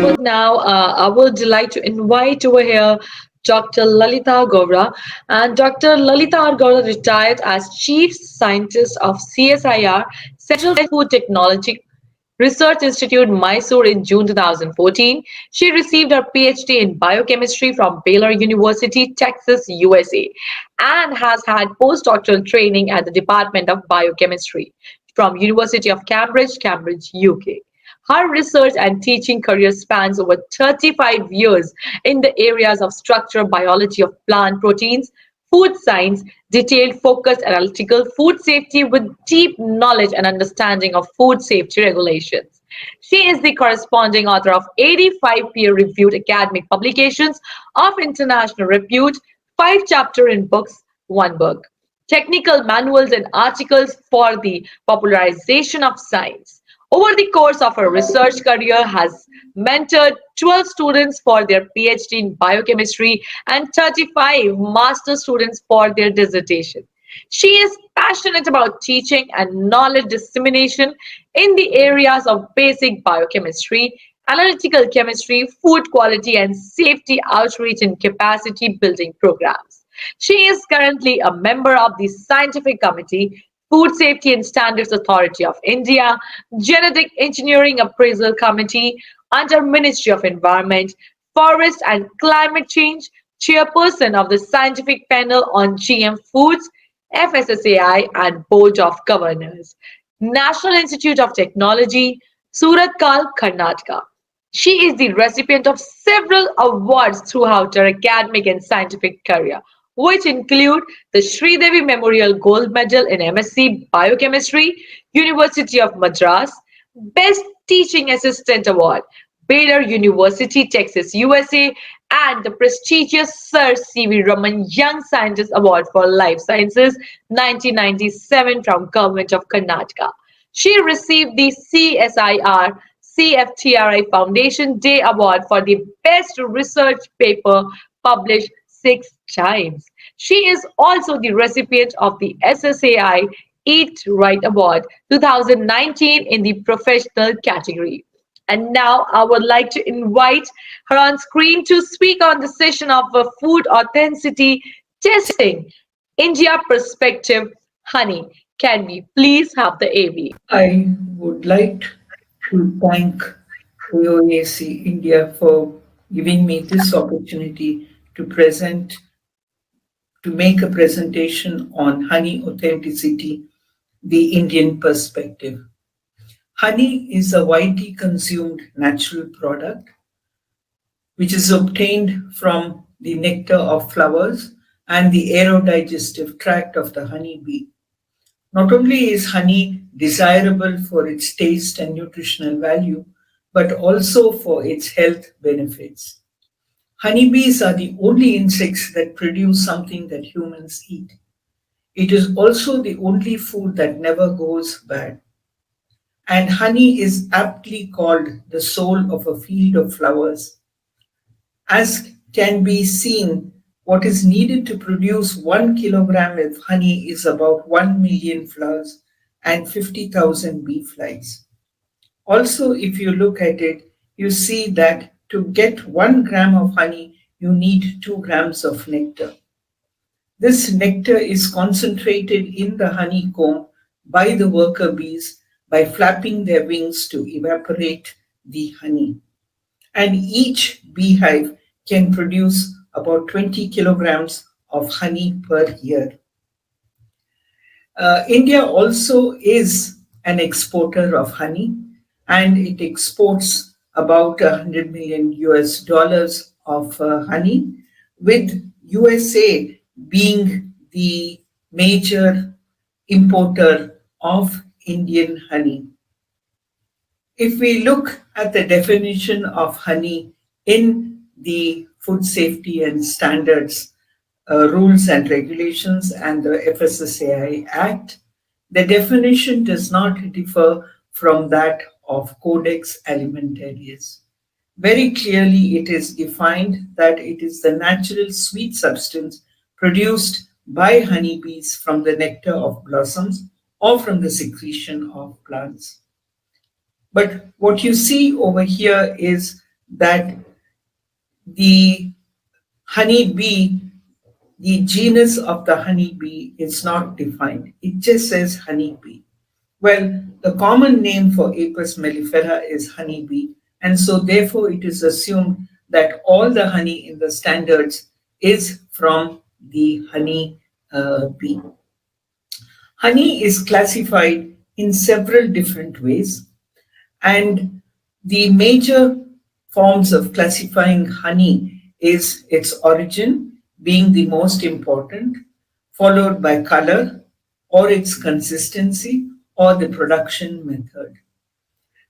But now I would like to invite over here Dr. Lalitha R Gowda. And Dr. Lalitha R Gowda retired as Chief Scientist of CSIR Central Food Technology Research Institute, Mysore in June 2014. She received her PhD in biochemistry from Baylor University, Texas, USA, and has had postdoctoral training at the Department of Biochemistry from University of Cambridge, Cambridge, UK. Her research and teaching career spans over 35 years in the areas of structural biology of plant proteins, food science, detailed focused analytical food safety with deep knowledge and understanding of food safety regulations. She is the corresponding author of 85 peer-reviewed academic publications of international repute, 5 chapters in books, 1 book, technical manuals and articles for the popularization of science. Over the course of her research career, has mentored 12 students for their PhD in biochemistry and 35 master students for their dissertation. She is passionate about teaching and knowledge dissemination in the areas of basic biochemistry, analytical chemistry, food quality, and safety outreach and capacity building programs. She is currently a member of the Scientific Committee, Food Safety and Standards Authority of India, Genetic Engineering Appraisal Committee under Ministry of Environment, Forest and Climate Change, Chairperson of the Scientific Panel on GM Foods, FSSAI, and Board of Governors, National Institute of Technology, Suratkal, Karnataka. She is the recipient of several awards throughout her academic and scientific career, which include the Sridevi Memorial Gold Medal in MSc Biochemistry, University of Madras, Best Teaching Assistant Award, Baylor University, Texas, USA, and the prestigious Sir C.V. Raman Young Scientist Award for Life Sciences 1997 from Government of Karnataka. She received the CSIR CFTRI Foundation Day Award for the Best Research Paper published 6 times. She is also the recipient of the SSAI Eat Right Award 2019 in the professional category. And now I would like to invite her on screen to speak on the session of food authenticity testing, India perspective, honey. Can we please have the AV? I would like to thank AOAC India for giving me this opportunity to present, to make a presentation on honey authenticity, the Indian perspective. Honey is a widely consumed natural product which is obtained from the nectar of flowers and the aerodigestive tract of the honeybee. Not only is honey desirable for its taste and nutritional value, but also for its health benefits. Honeybees are the only insects that produce something that humans eat. It is also the only food that never goes bad. And honey is aptly called the soul of a field of flowers. As can be seen, what is needed to produce 1 kilogram of honey is about 1 million flowers and 50,000 bee flies. Also, if you look at it, you see that to get 1 gram of honey, you need 2 grams of nectar. This nectar is concentrated in the honeycomb by the worker bees by flapping their wings to evaporate the honey. And each beehive can produce about 20 kilograms of honey per year. India also is an exporter of honey, and it exports about 100 million US dollars of honey, with USA being the major importer of Indian honey. If we look at the definition of honey in the Food Safety and Standards Rules and Regulations and the FSSAI Act, the definition does not differ from that of Codex Alimentarius. Very clearly, it is defined that it is the natural sweet substance produced by honeybees from the nectar of blossoms or from the secretion of plants. But what you see over here is that the honeybee, the genus of the honeybee is not defined. It just says honeybee. Well, the common name for Apis mellifera is honeybee, and so therefore it is assumed that all the honey in the standards is from the honey bee. Honey is classified in several different ways, and the major forms of classifying honey is its origin being the most important, followed by color or its consistency or the production method.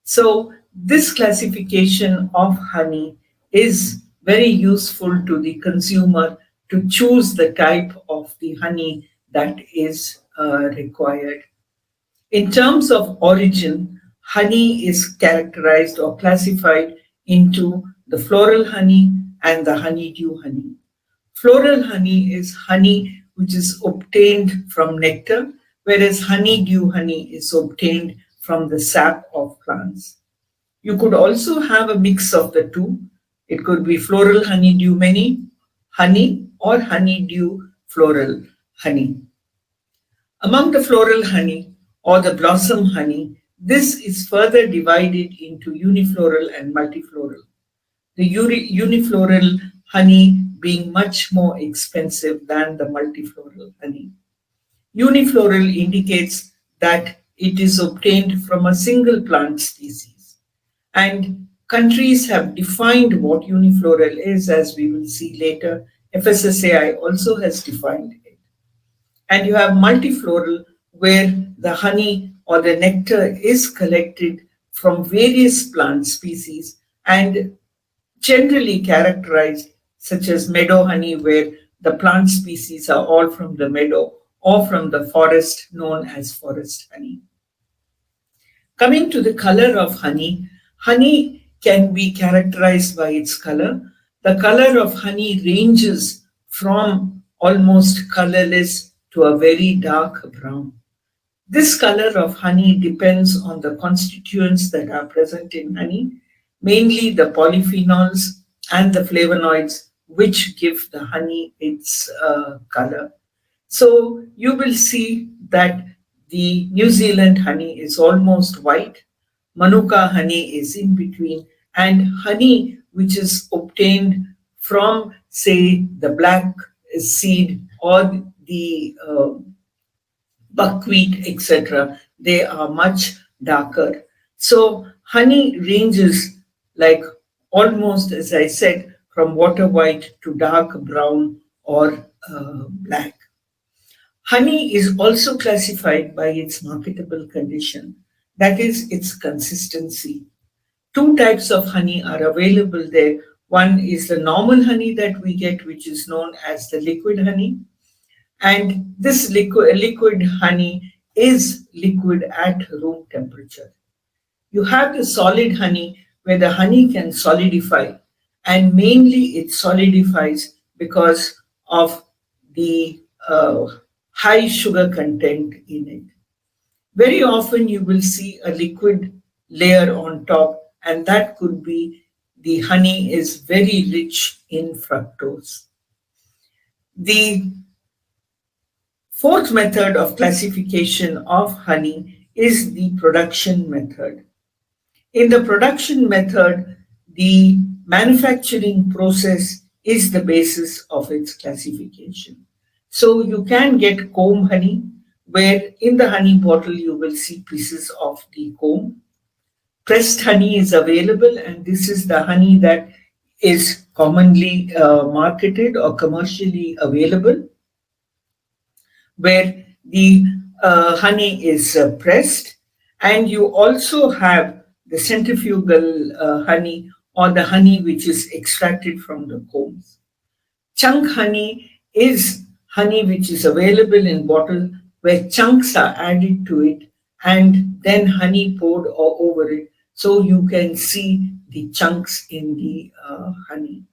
So this classification of honey is very useful to the consumer to choose the type of the honey that is required. In terms of origin, honey is characterized or classified into the floral honey and the honeydew honey. Floral honey is honey which is obtained from nectar, whereas honeydew honey is obtained from the sap of plants. You could also have a mix of the two. It could be floral honeydew honey or honeydew floral honey. Among the floral honey or the blossom honey, this is further divided into unifloral and multifloral. The unifloral honey being much more expensive than the multifloral honey. Unifloral indicates that it is obtained from a single plant species. And countries have defined what unifloral is, as we will see later. FSSAI also has defined it. And you have multifloral, where the honey or the nectar is collected from various plant species and generally characterized, such as meadow honey, where the plant species are all from the meadow or from the forest, known as forest honey. Coming to the color of honey, honey can be characterized by its color. The color of honey ranges from almost colorless to a very dark brown. This color of honey depends on the constituents that are present in honey, mainly the polyphenols and the flavonoids, which give the honey its color. So you will see that the New Zealand honey is almost white, Manuka honey is in between, and honey which is obtained from, say, the black seed or the buckwheat, etc., they are much darker. So honey ranges, like almost, as I said, from water white to dark brown or black. Honey is also classified by its marketable condition, that is, its consistency. Two types of honey are available there. One is the normal honey that we get, which is known as the liquid honey. And this liquid honey is liquid at room temperature. You have the solid honey where the honey can solidify, and mainly it solidifies because of the high sugar content in it. Very often you will see a liquid layer on top, and that could be the honey is very rich in fructose. The fourth method of classification of honey is the production method. In the production method, the manufacturing process is the basis of its classification. So you can get comb honey, where in the honey bottle you will see pieces of the comb. Pressed honey is available, and this is the honey that is commonly marketed or commercially available, where the honey is pressed. And you also have the centrifugal honey, or the honey which is extracted from the combs. Chunk honey is honey which is available in bottle, where chunks are added to it and then honey poured over it, so you can see the chunks in the honey.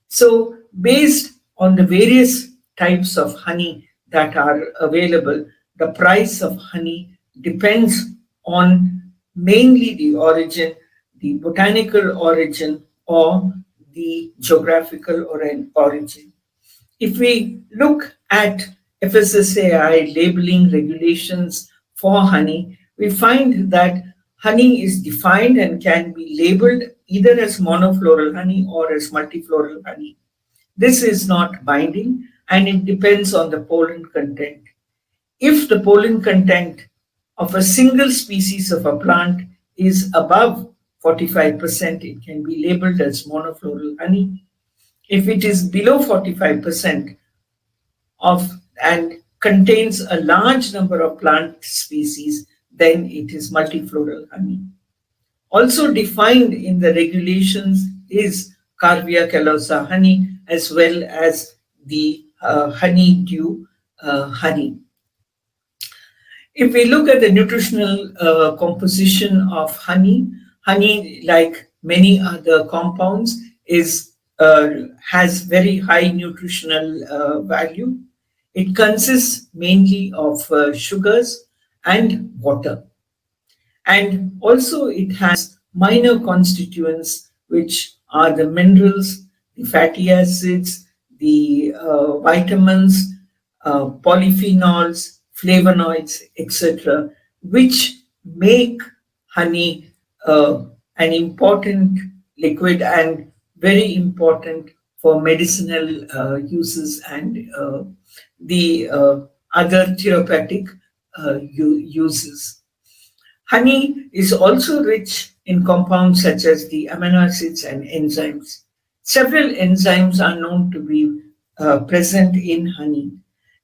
So based on the various types of honey that are available, the price of honey depends on mainly the origin, the botanical origin, or the geographical origin. If we look at FSSAI labeling regulations for honey, we find that honey is defined and can be labeled either as monofloral honey or as multifloral honey. This is not binding and it depends on the pollen content. If the pollen content of a single species of a plant is above 45%, it can be labeled as monofloral honey. If it is below 45% of and contains a large number of plant species, then it is multifloral honey. Also defined in the regulations is Carvia calosa honey as well as the honeydew honey. If we look at the nutritional composition of honey, honey, like many other compounds, is has very high nutritional value. It consists mainly of sugars and water. And also it has minor constituents, which are the minerals, the fatty acids, the vitamins, polyphenols, flavonoids, etc., which make honey an important liquid and very important for medicinal uses and the other therapeutic uses. Honey is also rich in compounds such as the amino acids and enzymes. Several enzymes are known to be present in honey.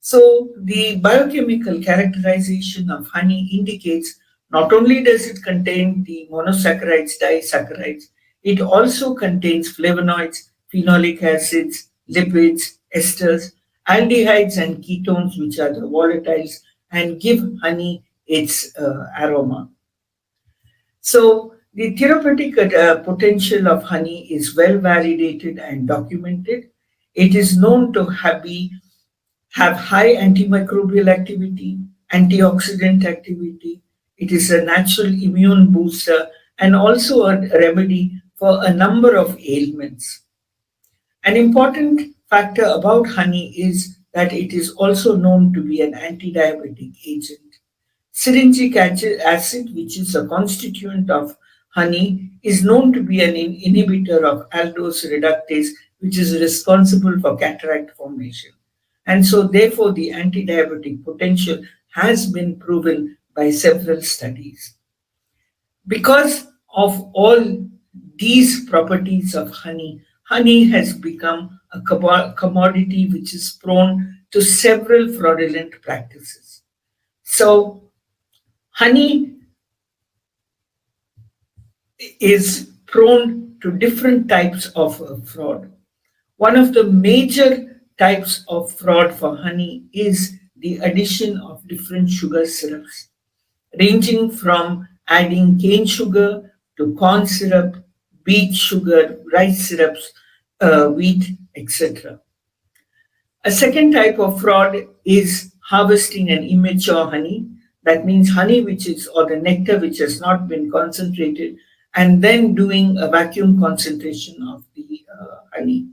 So, the biochemical characterization of honey indicates not only does it contain the monosaccharides, disaccharides, it also contains flavonoids, phenolic acids, lipids, esters, aldehydes, and ketones, which are the volatiles, and give honey its aroma. So, the therapeutic potential of honey is well validated and documented. It is known to have high antimicrobial activity, antioxidant activity. It is a natural immune booster and also a remedy for a number of ailments. An important factor about honey is that it is also known to be an anti-diabetic agent. Syringic acid, which is a constituent of honey, is known to be an inhibitor of aldose reductase, which is responsible for cataract formation. And so, therefore, the anti-diabetic potential has been proven by several studies. Because of all these properties of honey, honey has become a commodity which is prone to several fraudulent practices. So, honey is prone to different types of fraud. One of the major types of fraud for honey is the addition of different sugar syrups, ranging from adding cane sugar to corn syrup, beet sugar, rice syrups, wheat, etc. A second type of fraud is harvesting an immature honey. That means honey which is, or the nectar which has not been concentrated, and then doing a vacuum concentration of the honey.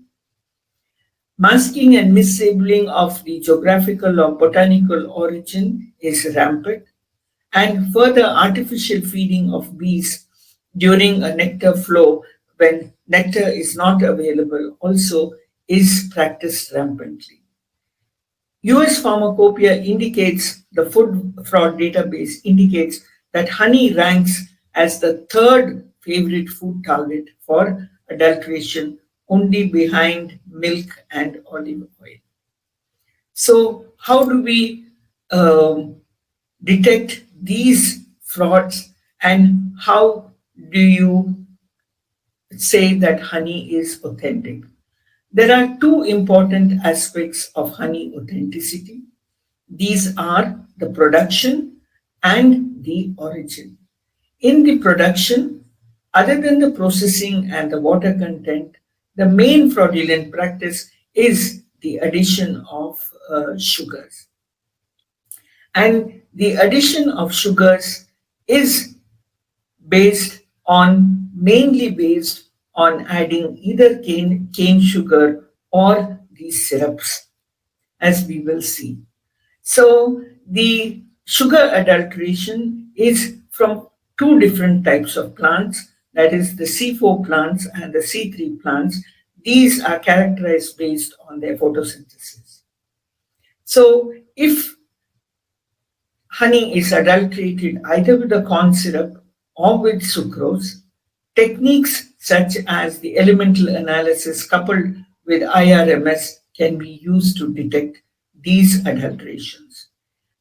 Masking and mislabeling of the geographical or botanical origin is rampant, and further artificial feeding of bees during a nectar flow when nectar is not available also is practiced rampantly. US Pharmacopoeia indicates, the food fraud database indicates that honey ranks as the third favorite food target for adulteration, only behind milk and olive oil. So, how do we detect these frauds, and how do you say that honey is authentic? There are two important aspects of honey authenticity. These are the production and the origin. In the production, other than the processing and the water content, the main fraudulent practice is the addition of sugars. And the addition of sugars is based on mainly based on adding either cane sugar or these syrups, as we will see. So the sugar adulteration is from two different types of plants, that is the C4 plants and the C3 plants. These are characterized based on their photosynthesis. So if honey is adulterated either with the corn syrup or with sucrose, techniques such as the elemental analysis coupled with IRMS can be used to detect these adulterations.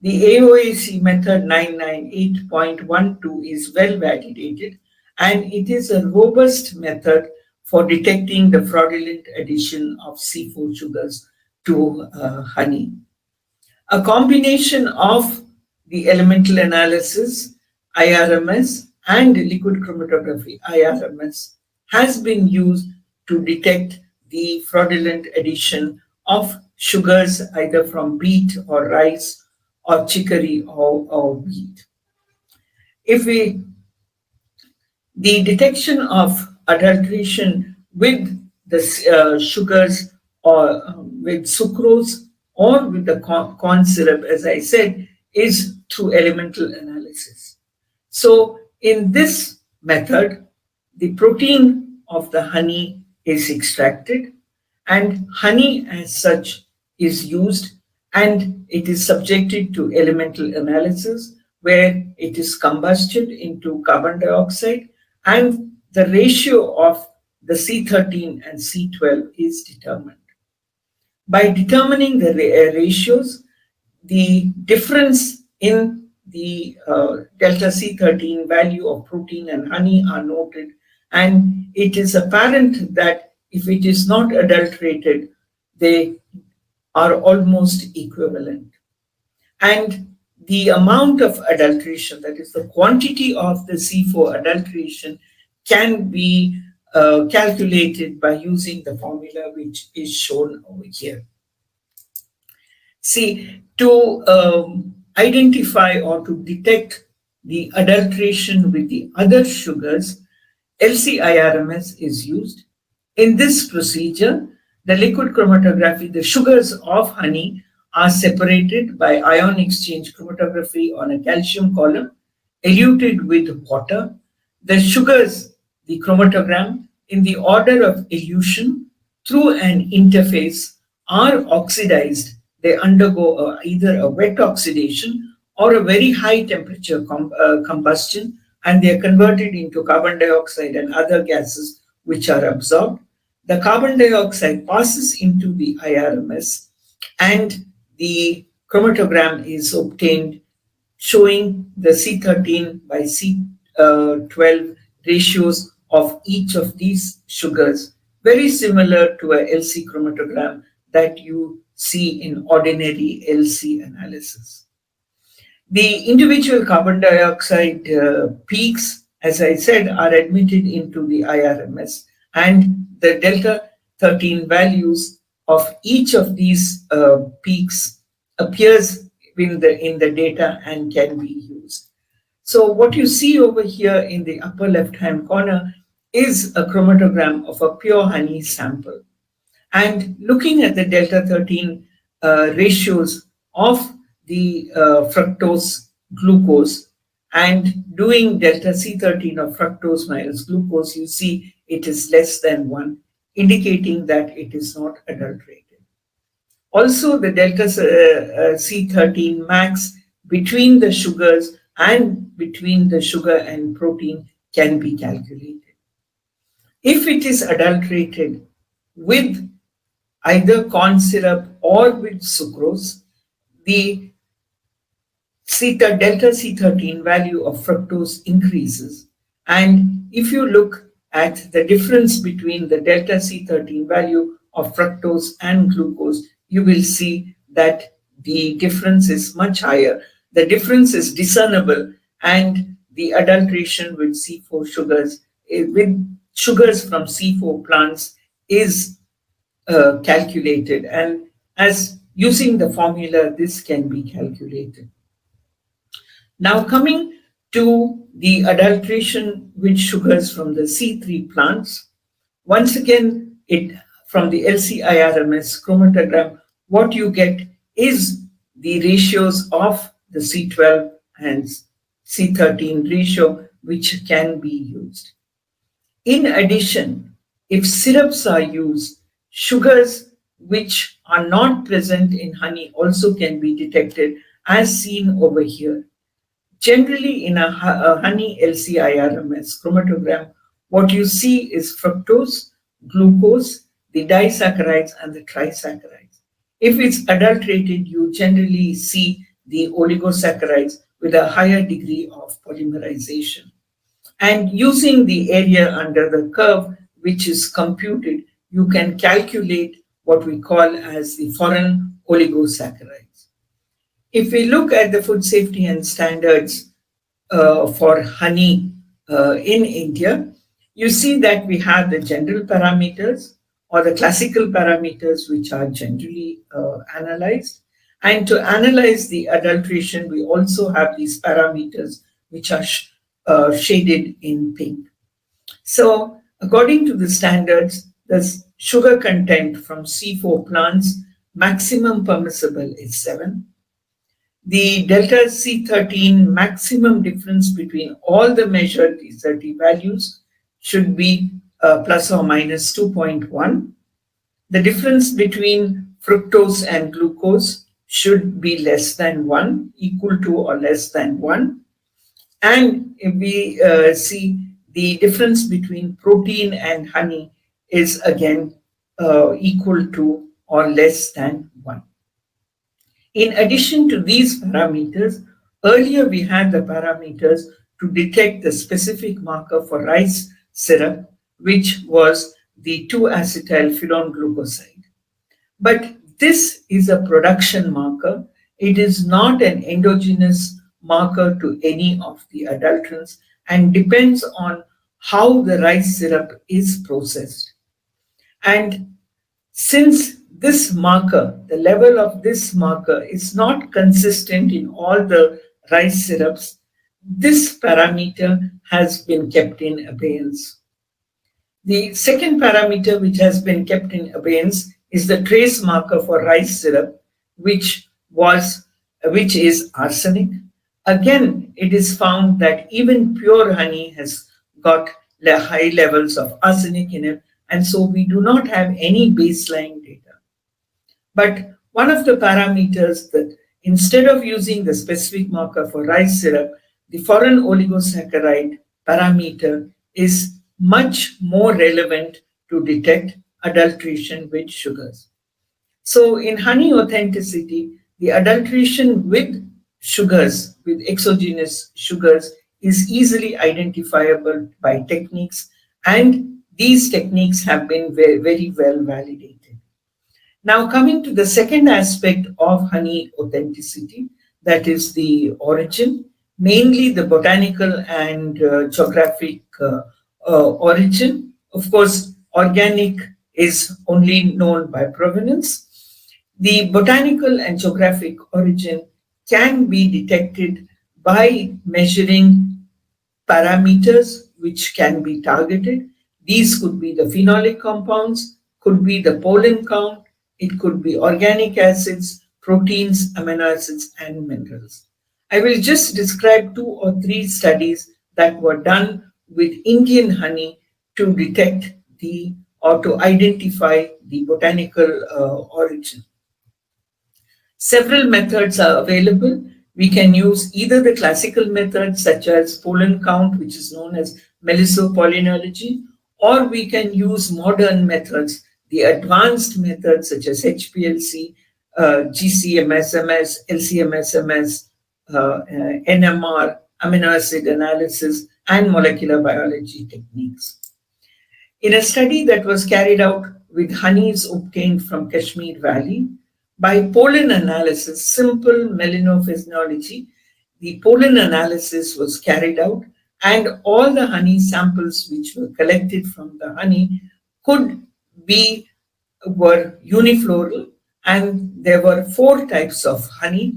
The AOAC method 998.12 is well validated, and it is a robust method for detecting the fraudulent addition of C4 sugars to honey. A combination of the elemental analysis, IRMS, and liquid chromatography, IRMS, has been used to detect the fraudulent addition of sugars either from beet or rice or chicory or wheat. If we the detection of adulteration with the sugars or with sucrose or with the corn syrup, as I said, is through elemental analysis. So, in this method, the protein of the honey is extracted, and honey as such is used, and it is subjected to elemental analysis where it is combusted into carbon dioxide, and the ratio of the C13 and C12 is determined. By determining the ratios, the difference in the delta C13 value of protein and honey are noted, and it is apparent that if it is not adulterated, they are almost equivalent. And the amount of adulteration, that is the quantity of the C4 adulteration, can be calculated by using the formula which is shown over here. See, to identify or to detect the adulteration with the other sugars, LC-IRMS is used. In this procedure, the liquid chromatography, the sugars of honey are separated by ion exchange chromatography on a calcium column, eluted with water. The sugars, the chromatogram, in the order of elution through an interface are oxidized. They undergo either a wet oxidation or a very high temperature combustion, and they are converted into carbon dioxide and other gases which are absorbed. The carbon dioxide passes into the IRMS, and the chromatogram is obtained showing the C13 by C12 ratios of each of these sugars, very similar to a LC chromatogram that you see in ordinary LC analysis. The individual carbon dioxide peaks, as I said, are admitted into the IRMS, and the delta 13 values of each of these peaks appears in the data and can be used. So what you see over here in the upper left-hand corner is a chromatogram of a pure honey sample. And looking at the delta 13 ratios of the fructose glucose and doing delta C13 of fructose minus glucose, you see it is less than 1, indicating that it is not adulterated. Also, the delta C13 max between the sugars and between the sugar and protein can be calculated. If it is adulterated with either corn syrup or with sucrose, the delta C13 value of fructose increases. And if you look at the difference between the delta C13 value of fructose and glucose, you will see that the difference is much higher. The difference is discernible, and the adulteration with C4 sugars, with sugars from C4 plants, is calculated. And as using the formula, this can be calculated. Now coming to the adulteration with sugars from the C3 plants, Once again, it from the LCIRMS chromatogram, what you get is the ratios of the C12 and C13 ratio, which can be used. In addition, if syrups are used, sugars which are not present in honey also can be detected, as seen over here. Generally, in a honey LCIRMS chromatogram, what you see is fructose, glucose, the disaccharides, and the trisaccharides. If it's adulterated, you generally see the oligosaccharides with a higher degree of polymerization. And using the area under the curve, which is computed, you can calculate what we call as the foreign oligosaccharides. If we look at the food safety and standards for honey in India, you see that we have the general parameters or the classical parameters which are generally analyzed. And to analyze the adulteration, we also have these parameters which are shaded in pink. So, according to the standards, the sugar content from C4 plants maximum permissible is 7. The delta C13 maximum difference between all the measured T30 values should be plus or minus 2.1. The difference between fructose and glucose should be less than 1, equal to or less than 1. And if we see the difference between protein and honey is again equal to or less than 1. In addition to these parameters, earlier we had the parameters to detect the specific marker for rice syrup, which was the 2-acetyl glucoside. But this is a production marker. It is not an endogenous marker to any of the adulterants and depends on how the rice syrup is processed. And since this marker, the level of this marker is not consistent in all the rice syrups, this parameter has been kept in abeyance. The second parameter which has been kept in abeyance is the trace marker for rice syrup, which is arsenic. Again, it is found that even pure honey has got high levels of arsenic in it, and so we do not have any baseline data. But one of the parameters that instead of using the specific marker for rice syrup, the foreign oligosaccharide parameter is much more relevant to detect adulteration with sugars. So in honey authenticity, the adulteration with sugars, with exogenous sugars, is easily identifiable by techniques, and these techniques have been very, very well validated. Now, coming to the second aspect of honey authenticity, that is the origin, mainly the botanical and geographic origin. Of course, organic is only known by provenance. The botanical and geographic origin can be detected by measuring parameters which can be targeted. These could be the phenolic compounds, could be the pollen count, it could be organic acids, proteins, amino acids, and minerals. I will just describe 2 or 3 studies that were done with Indian honey to detect or to identify the botanical origin. Several methods are available. We can use either the classical methods such as pollen count, which is known as melissopollinology, or we can use modern methods, the advanced methods such as HPLC, GCMSMS, LCMSMS, NMR, amino acid analysis, and molecular biology techniques. In a study that was carried out with honeys obtained from Kashmir Valley, by pollen analysis, simple melinophysiology, the pollen analysis was carried out, and all the honey samples which were collected from the honey were unifloral, and there were 4 types of honey.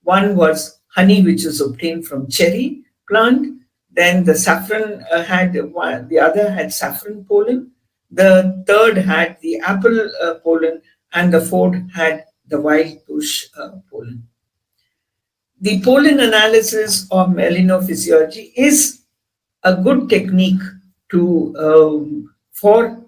One was honey which is obtained from cherry plant, then the saffron the other had saffron pollen, The third had the apple pollen, and the fourth had the wild bush pollen. The pollen analysis of melanophysiology is a good technique to for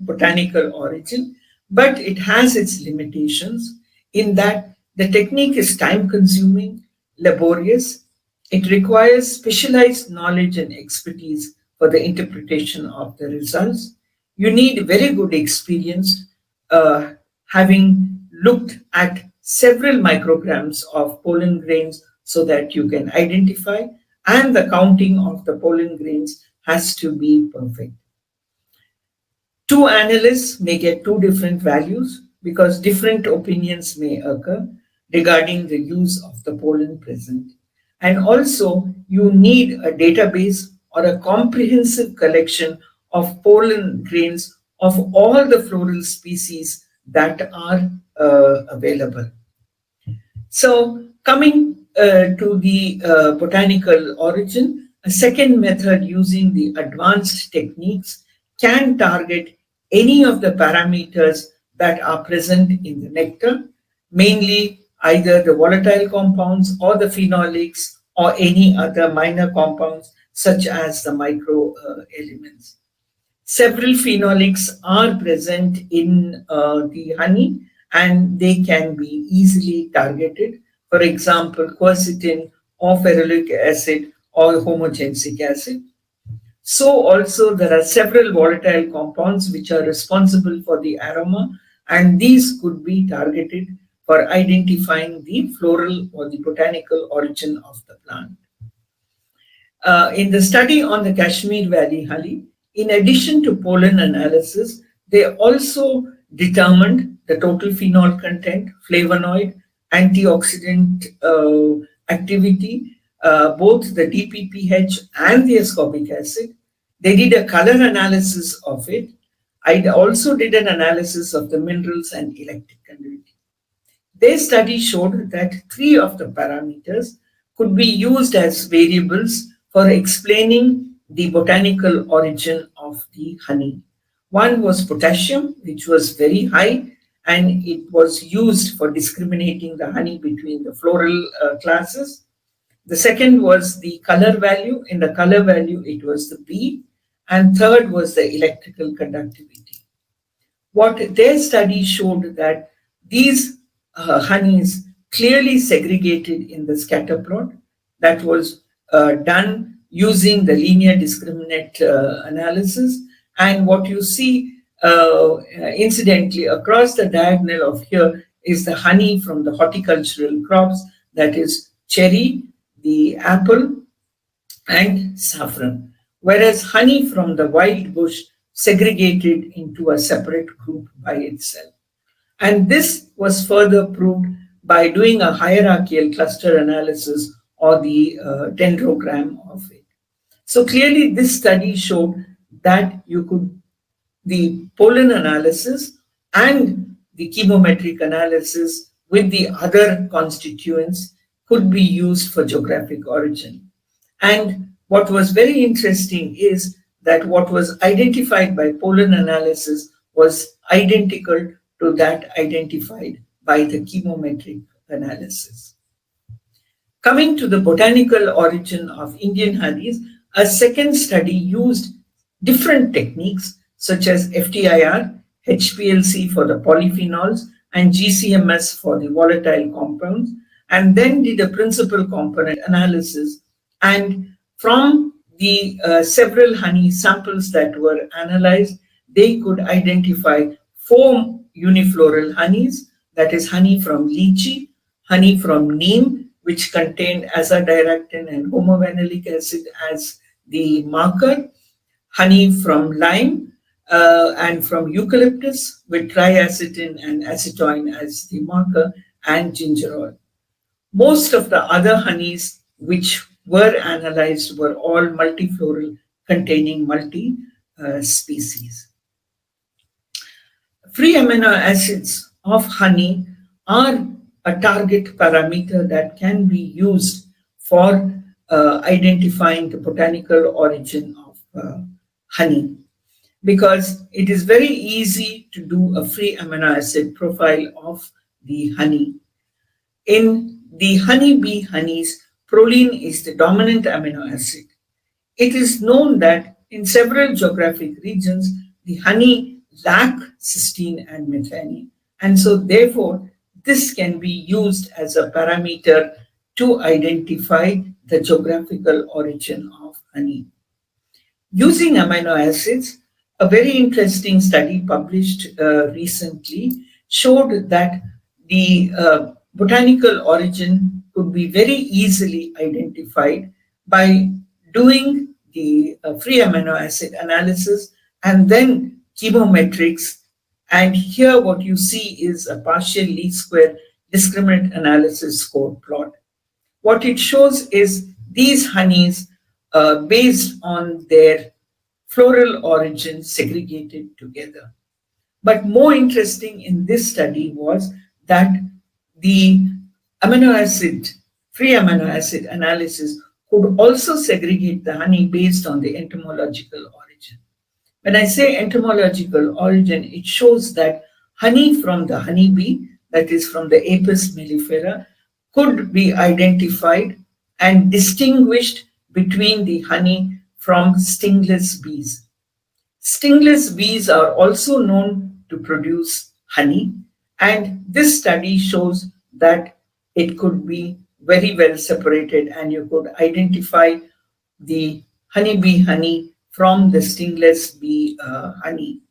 botanical origin, but it has its limitations in that the technique is time consuming, laborious. It requires specialized knowledge and expertise for the interpretation of the results. You need very good experience, uh, having looked at several micrograms of pollen grains so that you can identify, and the counting of the pollen grains has to be perfect. Two analysts may get two different values because different opinions may occur regarding the use of the pollen present. And also, you need a database or a comprehensive collection of pollen grains of all the floral species that are available. So, coming to the botanical origin, a second method using the advanced techniques can target any of the parameters that are present in the nectar, mainly either the volatile compounds or the phenolics or any other minor compounds such as the micro elements. Several phenolics are present in the honey and they can be easily targeted. For example, quercetin or ferulic acid or homogensic acid. So also there are several volatile compounds which are responsible for the aroma, and these could be targeted for identifying the floral or the botanical origin of the plant. In the study on the Kashmir Valley honey, in addition to pollen analysis, they also determined the total phenol content, flavonoid, antioxidant activity, both the DPPH and the ascorbic acid. They did a color analysis of it. I also did an analysis of the minerals and electric conductivity. Their study showed that three of the parameters could be used as variables for explaining the botanical origin of the honey. One was potassium, which was very high, and it was used for discriminating the honey between the floral classes. The second was the color value. In the color value, it was the B. And third was the electrical conductivity. What their study showed that these honeys clearly segregated in the scatter plot that was done using the linear discriminant analysis. And what you see incidentally across the diagonal of here is the honey from the horticultural crops, that is cherry, the apple, and saffron, whereas honey from the wild bush segregated into a separate group by itself. And this was further proved by doing a hierarchical cluster analysis or the dendrogram of it. So clearly, this study showed that you could, the pollen analysis and the chemometric analysis with the other constituents could be used for geographic origin. And what was very interesting is that what was identified by pollen analysis was identical to that identified by the chemometric analysis. Coming to the botanical origin of Indian honeys, a second study used different techniques such as FTIR, HPLC for the polyphenols, and GCMS for the volatile compounds, and then did a principal component analysis. And from the several honey samples that were analyzed, they could identify four unifloral honeys, that is honey from lychee, honey from neem, which contained azadirachtin and homovanillic acid as the marker, honey from lime, and from eucalyptus with triacetin and acetoin as the marker, and gingerol. Most of the other honeys which were analyzed were all multifloral containing multi species. Free amino acids of honey are a target parameter that can be used for identifying the botanical origin of honey. because it is very easy to do a free amino acid profile of the honey. In the honeybee honeys, proline is the dominant amino acid. It is known that in several geographic regions, the honey lack cysteine and methionine. And so therefore, this can be used as a parameter to identify the geographical origin of honey. Using amino acids, a very interesting study published recently showed that the botanical origin could be very easily identified by doing the free amino acid analysis and then chemometrics. And here what you see is a partial least square discriminant analysis score plot. What it shows is these honeys, based on their floral origin, segregated together. But more interesting in this study was that the amino acid, free amino acid analysis could also segregate the honey based on the entomological origin. When I say entomological origin, it shows that honey from the honeybee, that is from the Apis mellifera, could be identified and distinguished between the honey from stingless bees. Stingless bees are also known to produce honey, and this study shows that it could be very well separated and you could identify the honeybee honey from the stingless bee honey.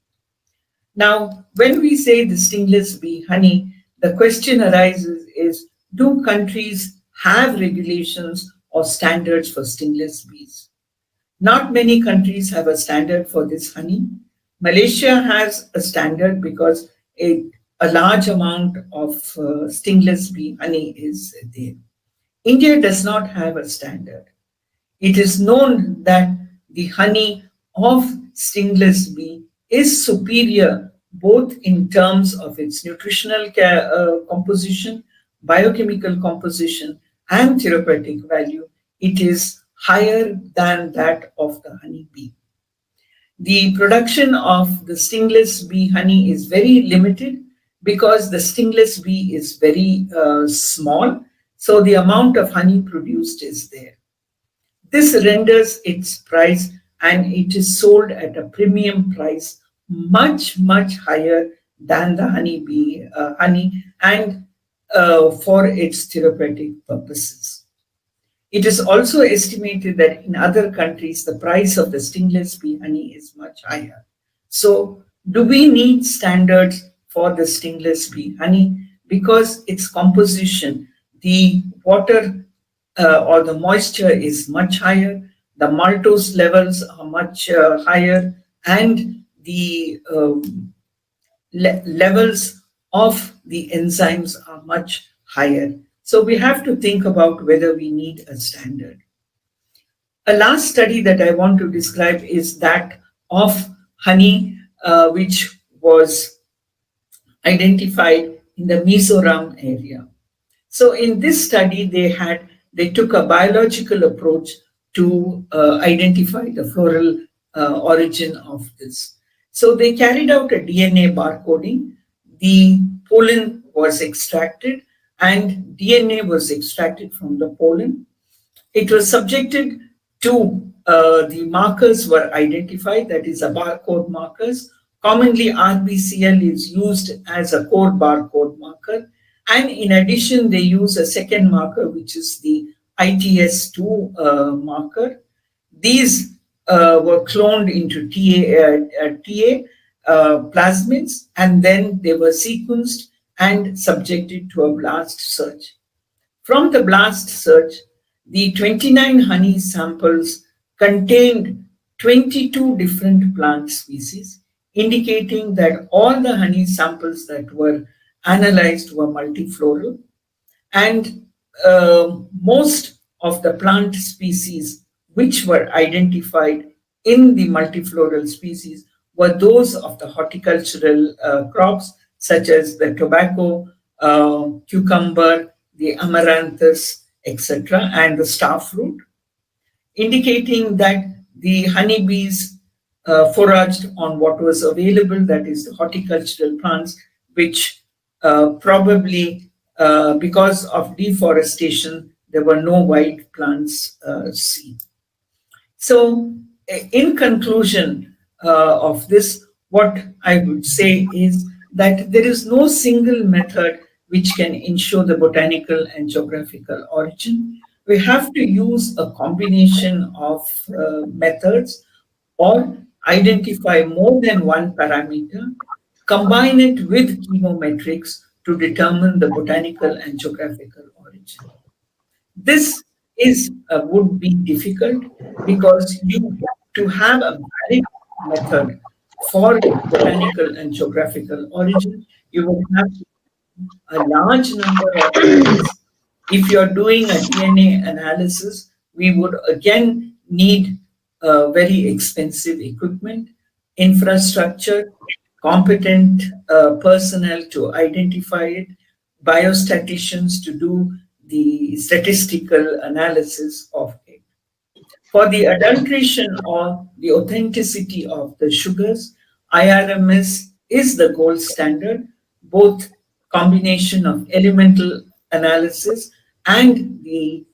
Now, when we say the stingless bee honey, the question arises is, do countries have regulations or standards for stingless bees? Not many countries have a standard for this honey. Malaysia has a standard because a large amount of stingless bee honey is there. India does not have a standard. It is known that the honey of stingless bee is superior both in terms of its nutritional composition, biochemical composition, and therapeutic value. It is higher than that of the honeybee. The production of the stingless bee honey is very limited because the stingless bee is very small, so the amount of honey produced is there. This renders its price, and it is sold at a premium price, much, much higher than the honeybee honey, and for its therapeutic purposes. It is also estimated that in other countries, the price of the stingless bee honey is much higher. So, do we need standards for the stingless bee honey? Because its composition, the water or the moisture is much higher, the maltose levels are much higher, and the levels of the enzymes are much higher. So we have to think about whether we need a standard. A last study that I want to describe is that of honey, which was identified in the Mysore area. So in this study, they took a biological approach to identify the floral origin of this. So they carried out a DNA barcoding. The pollen was extracted, and DNA was extracted from the pollen. It was subjected to the markers were identified, that is, a barcode markers. Commonly, RBCL is used as a core barcode marker. And in addition, they use a second marker, which is the ITS2 marker. These were cloned into TA plasmids, and then they were sequenced and subjected to a blast search. From the blast search, the 29 honey samples contained 22 different plant species, indicating that all the honey samples that were analyzed were multifloral, and most of the plant species which were identified in the multifloral species were those of the horticultural crops, such as the tobacco, cucumber, the amaranthus, etc., and the star fruit, indicating that the honeybees foraged on what was available, that is the horticultural plants, which probably because of deforestation, there were no wild plants seen. So, in conclusion of this, what I would say is that there is no single method which can ensure the botanical and geographical origin. We have to use a combination of methods or identify more than one parameter, combine it with chemometrics to determine the botanical and geographical origin. This is would be difficult because you to have a valid method for botanical and geographical origin, you would have a large number of cells. If you're doing a DNA analysis, we would again need very expensive equipment, infrastructure, competent personnel to identify it, biostatisticians to do the statistical analysis of it. For the adulteration or the authenticity of the sugars, IRMS is the gold standard. Both combination of elemental analysis and the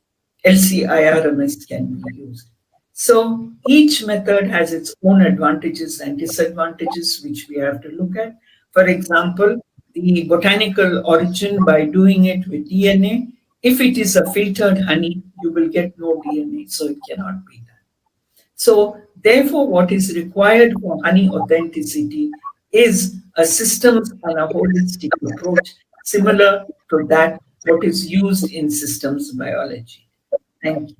LCIRMS can be used. So each method has its own advantages and disadvantages, which we have to look at. For example, the botanical origin by doing it with DNA, if it is a filtered honey, you will get no DNA, so it cannot be done. So, therefore, what is required for honey authenticity is a systems and a holistic approach similar to that what is used in systems biology. Thank you.